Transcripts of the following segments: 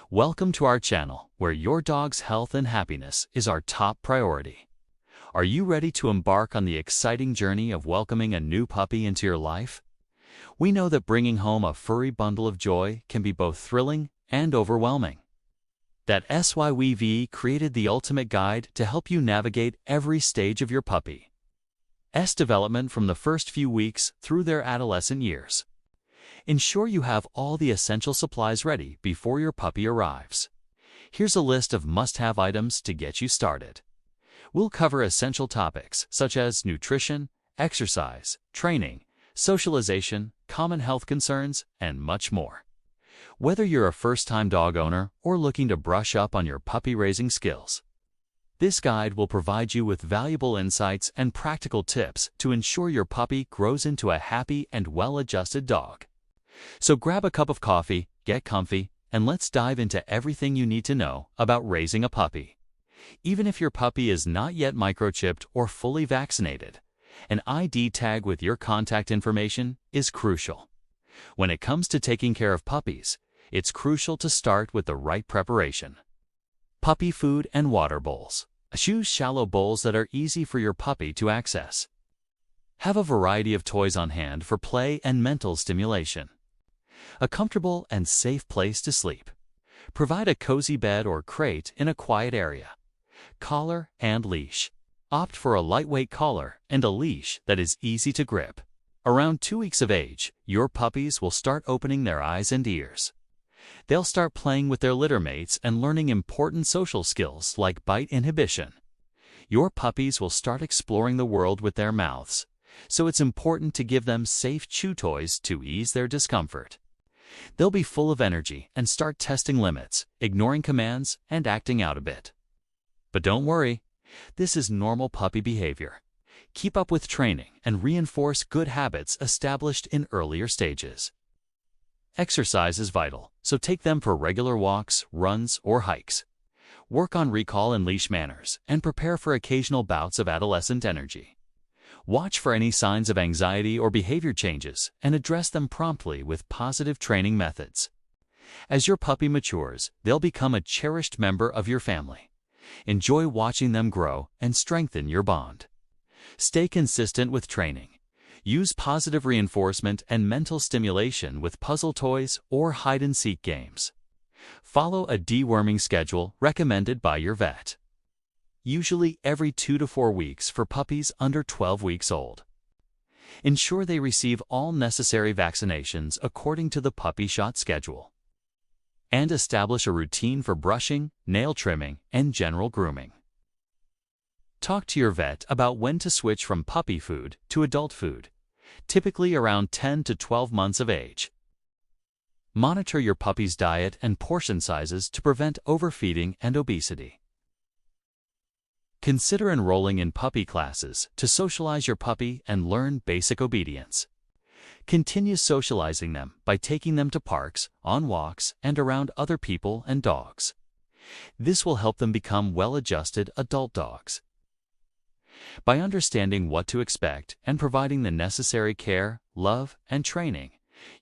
Welcome to our channel, where your dog's health and happiness is our top priority. Are you ready to embark on the exciting journey of welcoming a new puppy into your life? We know that bringing home a furry bundle of joy can be both thrilling and overwhelming. That SOE created the ultimate guide to help you navigate every stage of your puppy's development from the first few weeks through their adolescent years. Ensure you have all the essential supplies ready before your puppy arrives. Here's a list of must-have items to get you started. We'll cover essential topics such as nutrition, exercise, training, socialization, common health concerns, and much more. Whether you're a first-time dog owner or looking to brush up on your puppy-raising skills, this guide will provide you with valuable insights and practical tips to ensure your puppy grows into a happy and well-adjusted dog. So grab a cup of coffee, get comfy, and let's dive into everything you need to know about raising a puppy. Even if your puppy is not yet microchipped or fully vaccinated, an ID tag with your contact information is crucial. When it comes to taking care of puppies, it's crucial to start with the right preparation. Puppy food and water bowls. Choose shallow bowls that are easy for your puppy to access. Have a variety of toys on hand for play and mental stimulation. A comfortable and safe place to sleep. Provide a cozy bed or crate in a quiet area. Collar and leash. Opt for a lightweight collar and a leash that is easy to grip. Around 2 weeks of age, your puppies will start opening their eyes and ears. They'll start playing with their litter mates and learning important social skills like bite inhibition. Your puppies will start exploring the world with their mouths, so it's important to give them safe chew toys to ease their discomfort. They'll be full of energy and start testing limits, ignoring commands, and acting out a bit. But don't worry, this is normal puppy behavior. Keep up with training and reinforce good habits established in earlier stages. Exercise is vital, so take them for regular walks, runs, or hikes. Work on recall and leash manners, and prepare for occasional bouts of adolescent energy. Watch for any signs of anxiety or behavior changes and address them promptly with positive training methods. As your puppy matures, they'll become a cherished member of your family. Enjoy watching them grow and strengthen your bond. Stay consistent with training. Use positive reinforcement and mental stimulation with puzzle toys or hide-and-seek games. Follow a deworming schedule recommended by your vet. Usually every 2 to 4 weeks for puppies under 12 weeks old. Ensure they receive all necessary vaccinations according to the puppy shot schedule. And establish a routine for brushing, nail trimming, and general grooming. Talk to your vet about when to switch from puppy food to adult food, typically around 10 to 12 months of age. Monitor your puppy's diet and portion sizes to prevent overfeeding and obesity. Consider enrolling in puppy classes to socialize your puppy and learn basic obedience. Continue socializing them by taking them to parks, on walks, and around other people and dogs. This will help them become well-adjusted adult dogs. By understanding what to expect and providing the necessary care, love, and training,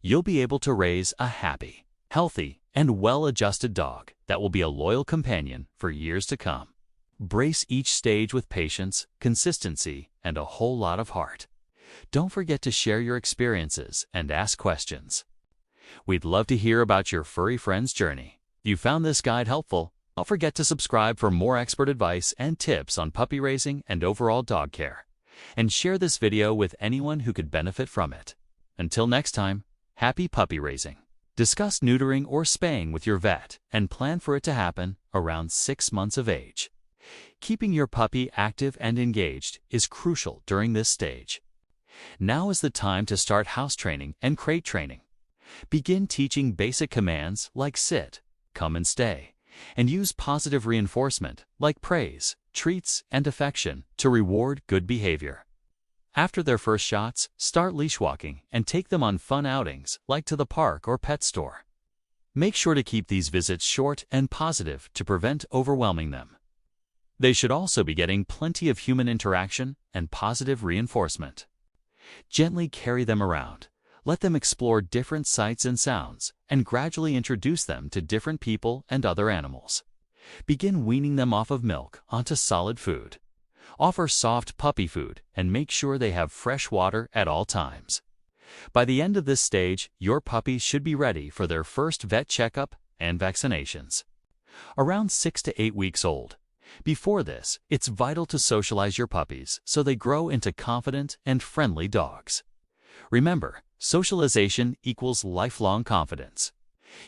you'll be able to raise a happy, healthy, and well-adjusted dog that will be a loyal companion for years to come. Brace each stage with patience, consistency, and a whole lot of heart. Don't forget to share your experiences and ask questions. We'd love to hear about your furry friend's journey. If you found this guide helpful, don't forget to subscribe for more expert advice and tips on puppy raising and overall dog care. And share this video with anyone who could benefit from it. Until next time, happy puppy raising. Discuss neutering or spaying with your vet and plan for it to happen around 6 months of age. Keeping your puppy active and engaged is crucial during this stage. Now is the time to start house training and crate training. Begin teaching basic commands like sit, come and stay, and use positive reinforcement like praise, treats, and affection to reward good behavior. After their first shots, start leash walking and take them on fun outings like to the park or pet store. Make sure to keep these visits short and positive to prevent overwhelming them. They should also be getting plenty of human interaction and positive reinforcement. Gently carry them around, Let them explore different sights and sounds, and gradually introduce them to different people and other animals. Begin weaning them off of milk onto solid food. Offer soft puppy food and make sure they have fresh water at all times. By the end of this stage, your puppies should be ready for their first vet checkup and vaccinations. Around 6 to 8 weeks old. Before this, it's vital to socialize your puppies so they grow into confident and friendly dogs. Remember, socialization equals lifelong confidence.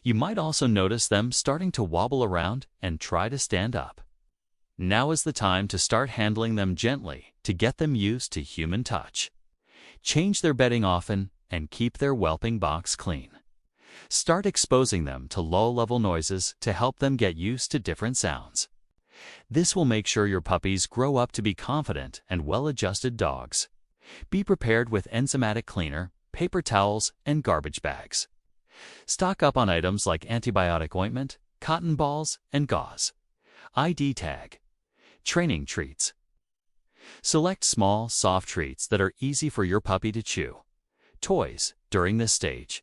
You might also notice them starting to wobble around and try to stand up. Now is the time to start handling them gently to get them used to human touch. Change their bedding often and keep their whelping box clean. Start exposing them to low-level noises to help them get used to different sounds. This will make sure your puppies grow up to be confident and well-adjusted dogs. Be prepared with enzymatic cleaner, paper towels, and garbage bags. Stock up on items like antibiotic ointment, cotton balls, and gauze. ID tag. Training treats. Select small, soft treats that are easy for your puppy to chew. Toys during this stage.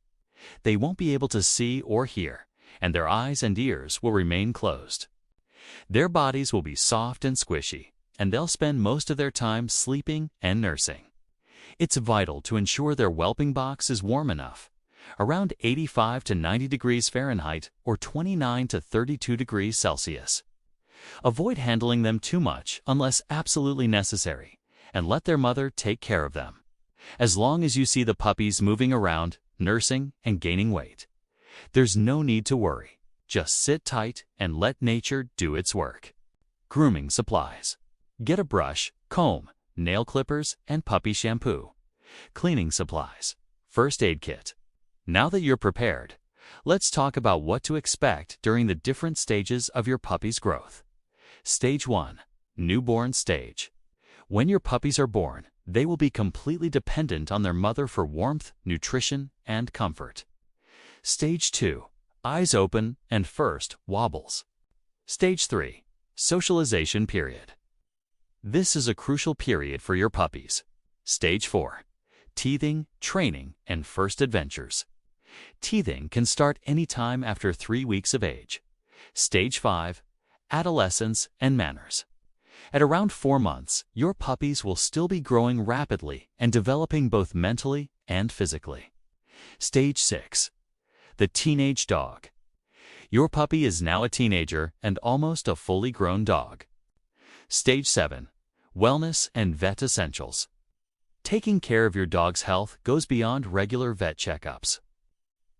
They won't be able to see or hear, and their eyes and ears will remain closed. Their bodies will be soft and squishy, and they'll spend most of their time sleeping and nursing. It's vital to ensure their whelping box is warm enough, around 85 to 90 degrees Fahrenheit or 29 to 32 degrees Celsius. Avoid handling them too much unless absolutely necessary, and let their mother take care of them. As long as you see the puppies moving around, nursing, and gaining weight, there's no need to worry. Just sit tight and let nature do its work. Grooming supplies. Get a brush, comb, nail clippers, and puppy shampoo. Cleaning supplies. First aid kit. Now that you're prepared, let's talk about what to expect during the different stages of your puppy's growth. Stage 1. Newborn stage. When your puppies are born, they will be completely dependent on their mother for warmth, nutrition, and comfort. Stage 2. Eyes open and first wobbles. Stage 3. Socialization period. This is a crucial period for your puppies. Stage 4. Teething, training, and first adventures. Teething can start anytime after 3 weeks of age. Stage 5. Adolescence and manners. At around 4 months, your puppies will still be growing rapidly and developing both mentally and physically. Stage 6. The teenage dog. Your puppy is now a teenager and almost a fully grown dog. Stage 7. Wellness and vet essentials. Taking care of your dog's health goes beyond regular vet checkups.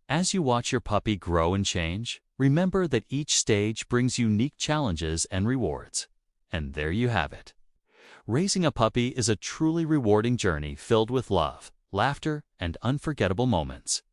As you watch your puppy grow and change, remember that each stage brings unique challenges and rewards. And there you have it. Raising a puppy is a truly rewarding journey filled with love, laughter, and unforgettable moments.